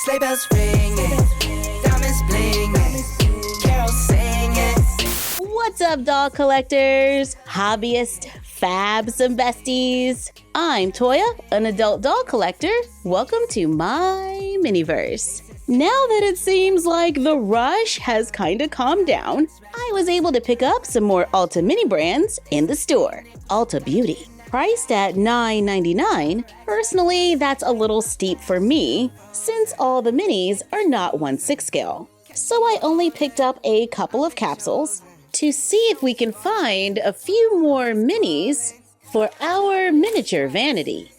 Sleigh bells ringing, diamonds blinging, carols singing. What's up, doll collectors, hobbyists, fabs, and besties? I'm Toya, an adult doll collector. Welcome to my Miniverse. Now that it seems like the rush has kinda calmed down, I was able to pick up some more Ulta Mini Brands in the store. Ulta Beauty. Priced at $9.99, personally that's a little steep for me since all the minis are not 1/6 scale. So I only picked up a couple of capsules to see if we can find a few more minis for our miniature vanity.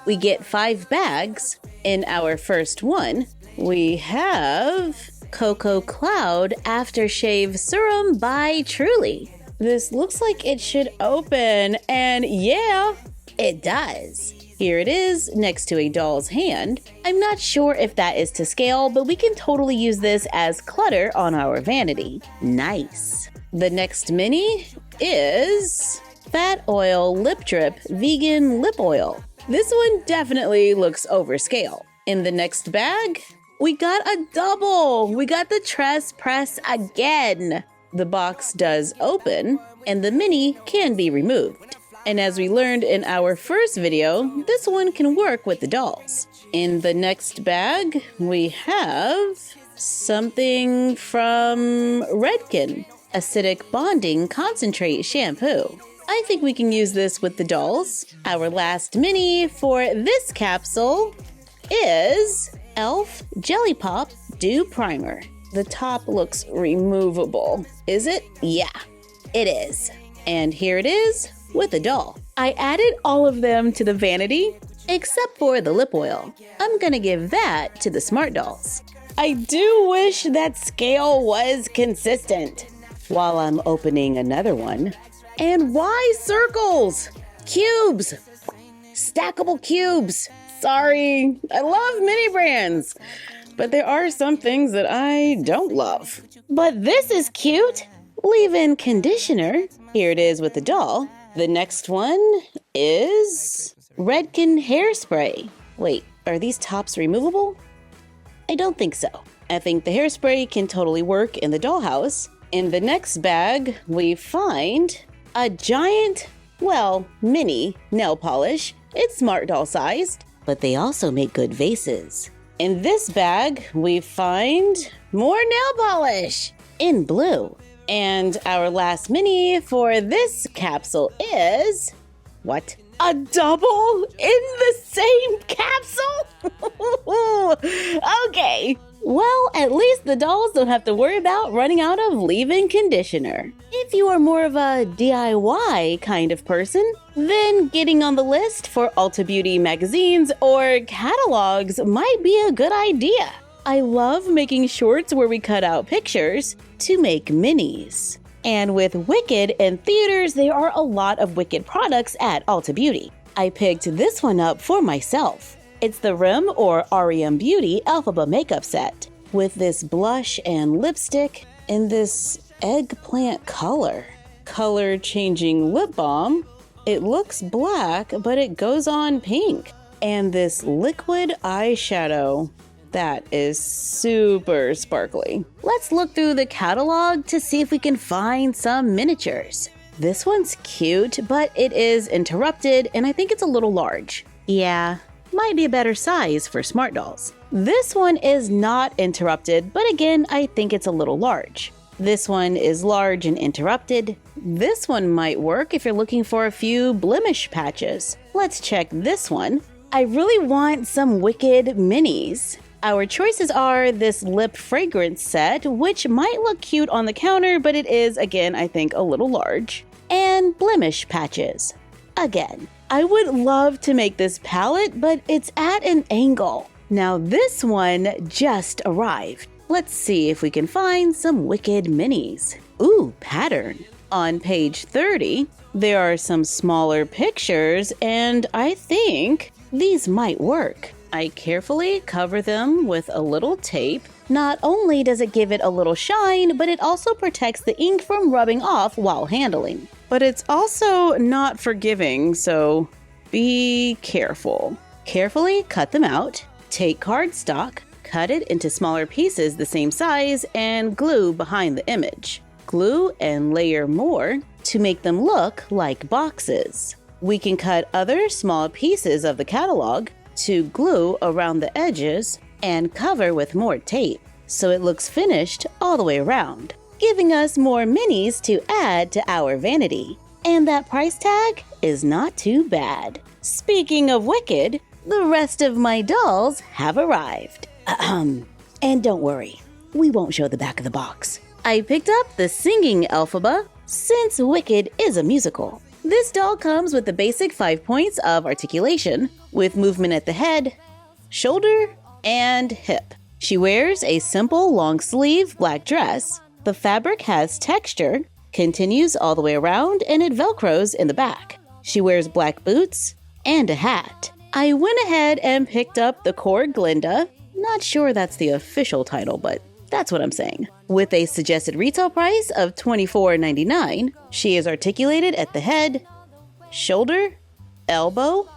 We get 5 bags. In our first one, we have Cocoa Cloud Aftershave Serum by Truly. This looks like it should open, and yeah, it does. Here it is next to a doll's hand. I'm not sure if that is to scale, but we can totally use this as clutter on our vanity. Nice. The next mini is Fat Oil Lip Drip Vegan Lip Oil. This one definitely looks overscale. In the next bag, we got a double. We got the Tress Press again. The box does open, and the mini can be removed. And as we learned in our first video, this one can work with the dolls. In the next bag, we have something from Redken, Acidic Bonding Concentrate Shampoo. I think we can use this with the dolls. Our last mini for this capsule is e.l.f. Jelly Pop Dew Primer. The top looks removable. Is it? Yeah, it is. And here it is with a doll. I added all of them to the vanity, except for the lip oil. I'm gonna give that to the smart dolls. I do wish that scale was consistent. While I'm opening another one. And why circles? Cubes! Stackable cubes! Sorry, I love mini brands. But there are some things that I don't love. But this is cute. Leave-in conditioner. Here it is with the doll. The next one is Redken Hairspray. Wait, are these tops removable? I don't think so. I think the hairspray can totally work in the dollhouse. In the next bag, we find a giant, well, mini nail polish. It's smart doll sized, but they also make good vases. In this bag, we find more nail polish in blue. And our last mini for this capsule is, what? A double in the same capsule? Okay. Well, at least the dolls don't have to worry about running out of leave-in conditioner. If you are more of a DIY kind of person, then getting on the list for Ulta Beauty magazines or catalogs might be a good idea. I love making shorts where we cut out pictures to make minis. And with Wicked in theaters, there are a lot of Wicked products at Ulta Beauty. I picked this one up for myself. It's the REM or REM Beauty Alphaba Makeup Set with this blush and lipstick in this eggplant color. Color changing lip balm. It looks black, but it goes on pink. And this liquid eyeshadow that is super sparkly. Let's look through the catalog to see if we can find some miniatures. This one's cute, but it is interrupted and I think it's a little large. Yeah. Might be a better size for smart dolls. This one is not interrupted, but again, I think it's a little large. This one is large and interrupted. This one might work if you're looking for a few blemish patches. Let's check this one. I really want some Wicked minis. Our choices are this lip fragrance set, which might look cute on the counter, but it is, again, I think a little large. And blemish patches. Again. I would love to make this palette, but it's at an angle. Now this one just arrived. Let's see if we can find some Wicked minis. Ooh, pattern. On page 30, there are some smaller pictures, and I think these might work. I carefully cover them with a little tape. Not only does it give it a little shine, but it also protects the ink from rubbing off while handling. But it's also not forgiving, so be careful. Carefully cut them out, take cardstock, cut it into smaller pieces the same size and glue behind the image. Glue and layer more to make them look like boxes. We can cut other small pieces of the catalog to glue around the edges and cover with more tape, so it looks finished all the way around, giving us more minis to add to our vanity. And that price tag is not too bad. Speaking of Wicked, the rest of my dolls have arrived. And don't worry, we won't show the back of the box. I picked up the singing Elphaba since Wicked is a musical. This doll comes with the basic 5 points of articulation, with movement at the head, shoulder, and hip. She wears a simple long sleeve black dress. The fabric has texture, continues all the way around, and it velcros in the back. She wears black boots and a hat. I went ahead and picked up the core Glinda. Not sure that's the official title, but that's what I'm saying. With a suggested retail price of $24.99, she is articulated at the head, shoulder, elbow,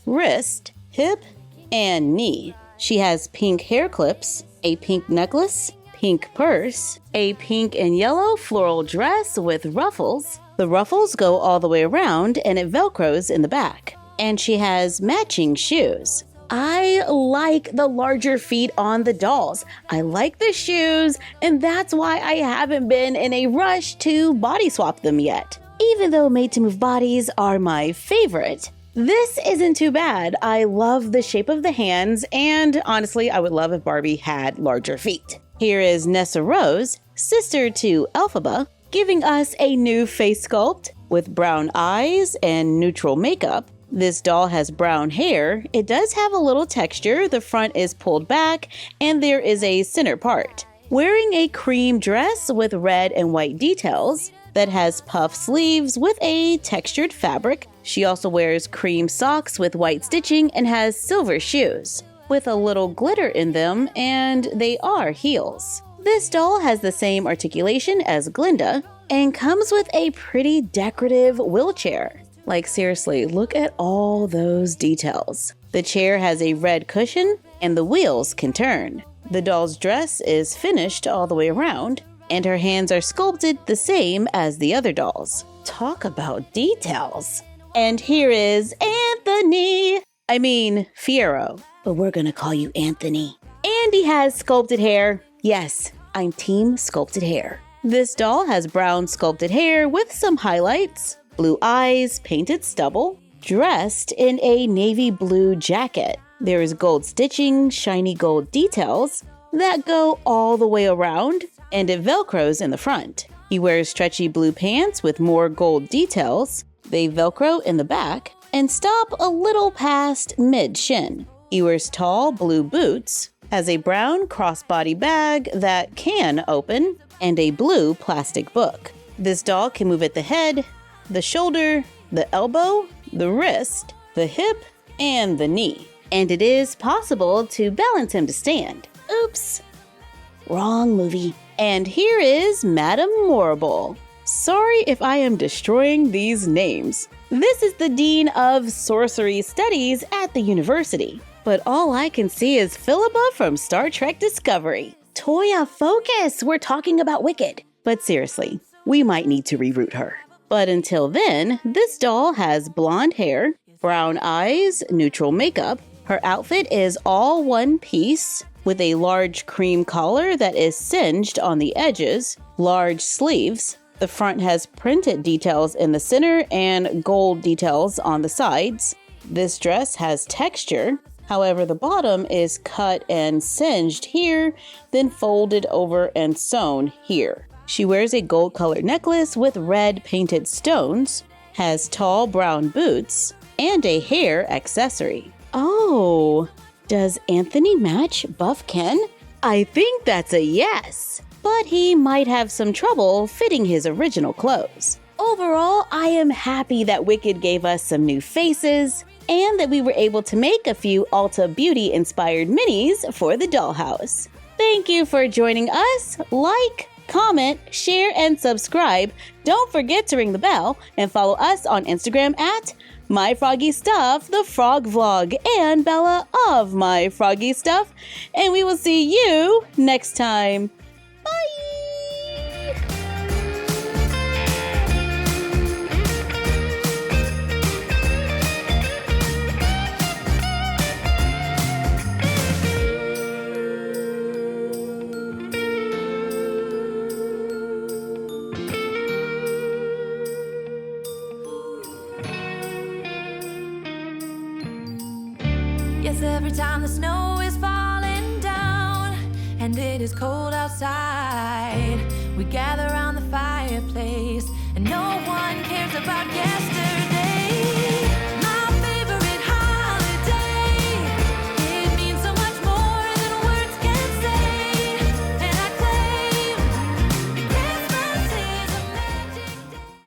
wrist, hip, and knee. She has pink hair clips, a pink necklace, pink purse, a pink and yellow floral dress with ruffles. The ruffles go all the way around and it velcros in the back. And she has matching shoes. I like the larger feet on the dolls. I like the shoes, and that's why I haven't been in a rush to body swap them yet. Even though made-to-move bodies are my favorite, this isn't too bad. I love the shape of the hands, and honestly, I would love if Barbie had larger feet. Here is Nessarose, sister to Elphaba, giving us a new face sculpt with brown eyes and neutral makeup. This doll has brown hair. It does have a little texture. The front is pulled back, and there is a center part. Wearing a cream dress with red and white details that has puff sleeves with a textured fabric. She also wears cream socks with white stitching and has silver shoes with a little glitter in them, and they are heels. This doll has the same articulation as Glinda and comes with a pretty decorative wheelchair. Like seriously, look at all those details. The chair has a red cushion and the wheels can turn. The doll's dress is finished all the way around, and her hands are sculpted the same as the other dolls. Talk about details. And here is Fiyero, but we're gonna call you Anthony. And he has sculpted hair. Yes, I'm team sculpted hair. This doll has brown sculpted hair with some highlights, blue eyes, painted stubble, dressed in a navy blue jacket. There is gold stitching, shiny gold details that go all the way around, and it velcros in the front. He wears stretchy blue pants with more gold details. They velcro in the back and stop a little past mid-shin. He wears tall blue boots, has a brown crossbody bag that can open, and a blue plastic book. This doll can move at the head, the shoulder, the elbow, the wrist, the hip, and the knee. And it is possible to balance him to stand. Oops. Wrong movie. And here is Madame Morrible. Sorry if I am destroying these names. This is the Dean of Sorcery Studies at the university. But all I can see is Philippa from Star Trek Discovery. Toya, focus! We're talking about Wicked. But seriously, we might need to reroute her. But until then, this doll has blonde hair, brown eyes, neutral makeup. Her outfit is all one piece with a large cream collar that is singed on the edges, large sleeves. The front has printed details in the center and gold details on the sides. This dress has texture. However, the bottom is cut and singed here, then folded over and sewn here. She wears a gold-colored necklace with red painted stones, has tall brown boots, and a hair accessory. Oh, does Anthony match Buff Ken? I think that's a yes, but he might have some trouble fitting his original clothes. Overall, I am happy that Wicked gave us some new faces, and that we were able to make a few Ulta Beauty inspired minis for the dollhouse. Thank you for joining us. Like, comment, share, and subscribe. Don't forget to ring the bell and follow us on Instagram at MyFroggyStuff, the Frog Vlog, and Bella of MyFroggyStuff. And we will see you next time. Bye! Yes, every time the snow is falling down and it is cold outside, we gather around the fireplace and no one cares about yesterday.